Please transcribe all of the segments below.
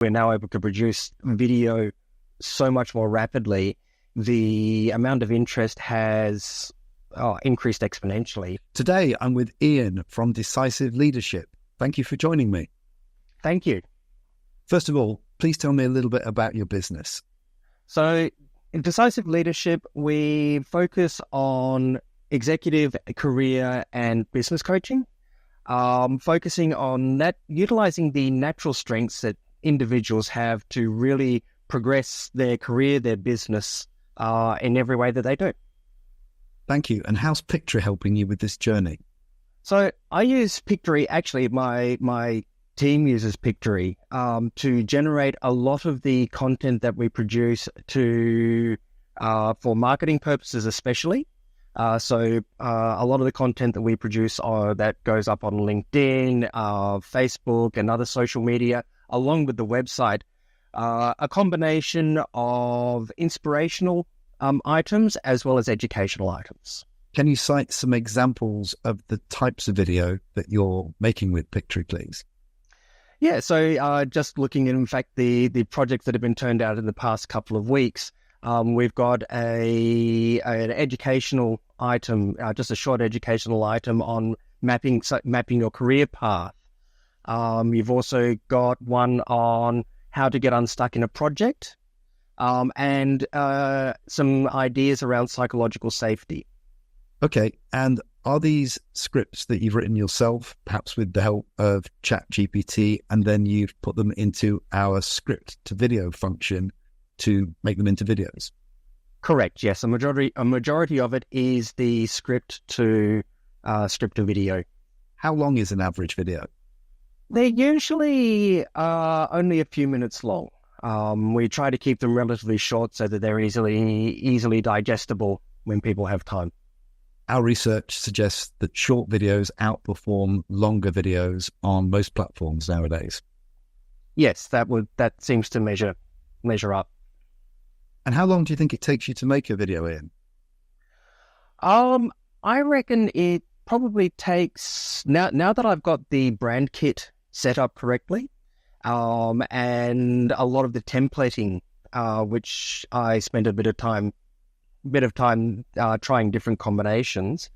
We're now able to produce video so much more rapidly. The amount of interest has increased exponentially. Today, I'm with Ian from Decisive Leadership. Thank you for joining me. Thank you. First of all, please tell me a little bit about your business. So in Decisive Leadership, we focus on executive, career, and business coaching, focusing on that, utilizing the natural strengths that individuals have to really progress their career, their business, in every way that they do. Thank you. And how's Pictory helping you with this journey? So I use Pictory, actually my team uses Pictory to generate a lot of the content that we produce for marketing purposes especially. So a lot of the content that we produce that goes up on LinkedIn, Facebook and other social media, along with the website, a combination of inspirational items as well as educational items. Can you cite some examples of the types of video that you're making with Pictory, please? Yeah, so just looking at, in fact, the projects that have been turned out in the past couple of weeks, we've got an educational item, just a short educational item on mapping your career path. You've also got one on how to get unstuck in a project, and some ideas around psychological safety. Okay, and are these scripts that you've written yourself, perhaps with the help of ChatGPT, and then you've put them into our script-to-video function to make them into videos? Correct, yes. A majority of it is the script-to-video. How long is an average video? They're usually only a few minutes long. We try to keep them relatively short so that they're easily digestible when people have time. Our research suggests that short videos outperform longer videos on most platforms nowadays. Yes, that seems to measure up. And how long do you think it takes you to make a video, Ian? I reckon it probably takes, now that I've got the brand kit set up correctly, and a lot of the templating, which I spent a bit of time trying different combinations,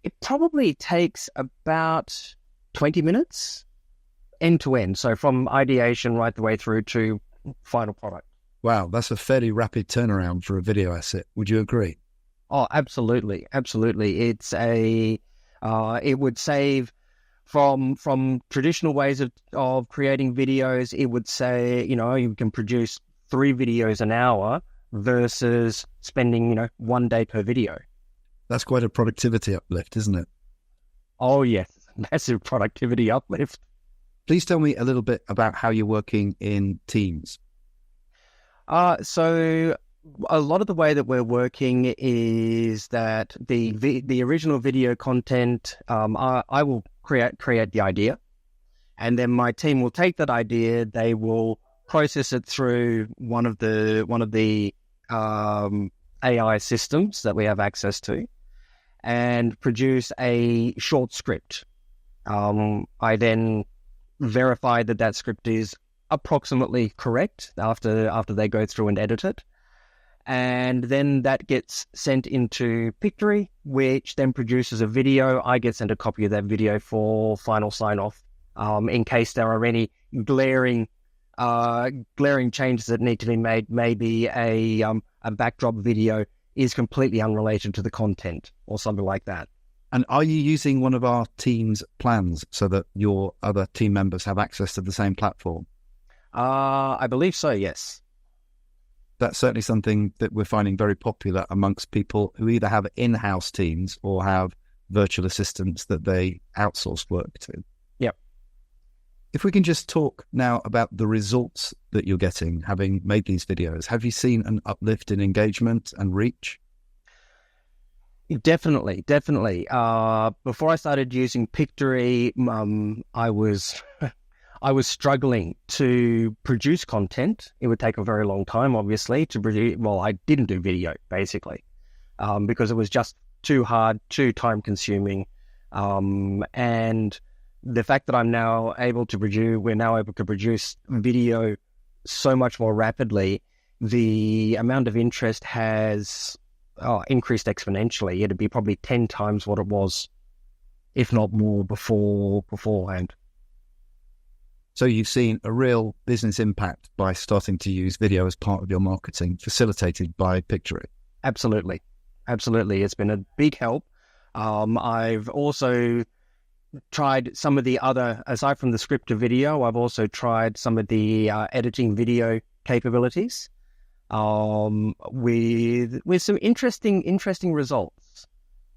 it probably takes about 20 minutes end to end. So from ideation right the way through to final product. Wow, that's a fairly rapid turnaround for a video asset. Would you agree? Oh, absolutely. Absolutely. It would save from traditional ways of creating videos. It would say, you can produce 3 videos an hour versus spending, 1 day per video. That's quite a productivity uplift, isn't it? Oh, yes. Massive productivity uplift. Please tell me a little bit about how you're working in teams. So a lot of the way that we're working is that the original video content, I will create the idea, and then my team will take that idea. They will process it through one of the AI systems that we have access to, and produce a short script. I then verify that script is approximately correct after they go through and edit it. And then that gets sent into Pictory, which then produces a video. I get sent a copy of that video for final sign-off, in case there are any glaring changes that need to be made. Maybe a backdrop video is completely unrelated to the content or something like that. And are you using one of our team's plans so that your other team members have access to the same platform? I believe so, yes. That's certainly something that we're finding very popular amongst people who either have in-house teams or have virtual assistants that they outsource work to. Yep. If we can just talk now about the results that you're getting having made these videos, have you seen an uplift in engagement and reach? Definitely. Before I started using Pictory, I was struggling to produce content. It would take a very long time, obviously, to produce. Well, I didn't do video, basically, because it was just too hard, too time-consuming. And the fact that we're now able to produce video so much more rapidly, the amount of interest has increased exponentially. It'd be probably 10 times what it was, if not more, beforehand. So you've seen a real business impact by starting to use video as part of your marketing, facilitated by Pictory. Absolutely. It's been a big help. I've also tried some of the other, aside from the script to video, I've also tried some of the editing video capabilities with some interesting results.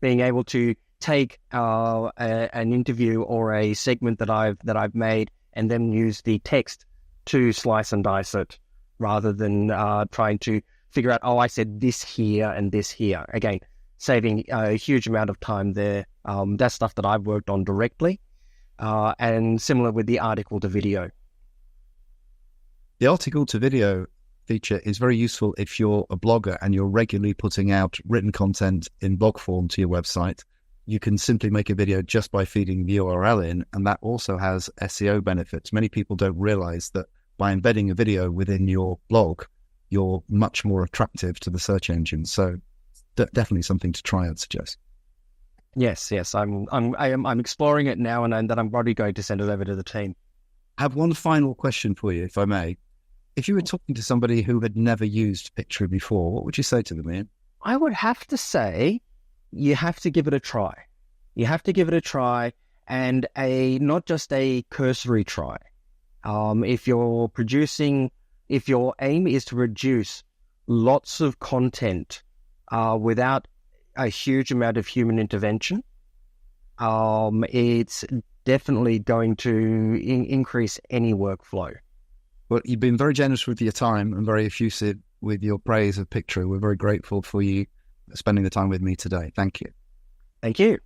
Being able to take an interview or a segment that I've made and then use the text to slice and dice it, rather than trying to figure out, I said this here and this here. Again, saving a huge amount of time there. That's stuff that I've worked on directly, and similar with the article to video. The article to video feature is very useful if you're a blogger and you're regularly putting out written content in blog form to your website. You can simply make a video just by feeding the URL in, and that also has SEO benefits. Many people don't realize that by embedding a video within your blog, you're much more attractive to the search engine. So definitely something to try, I'd suggest. Yes, I'm exploring it now, and then I'm probably going to send it over to the team. I have one final question for you, if I may. If you were talking to somebody who had never used Pictory before, what would you say to them, Ian? I would have to say, you have to give it a try. You have to give it a try, and not just a cursory try. If your aim is to produce lots of content without a huge amount of human intervention, it's definitely going to increase any workflow. Well, you've been very generous with your time and very effusive with your praise of Pictory. We're very grateful for you spending the time with me today. Thank you. Thank you.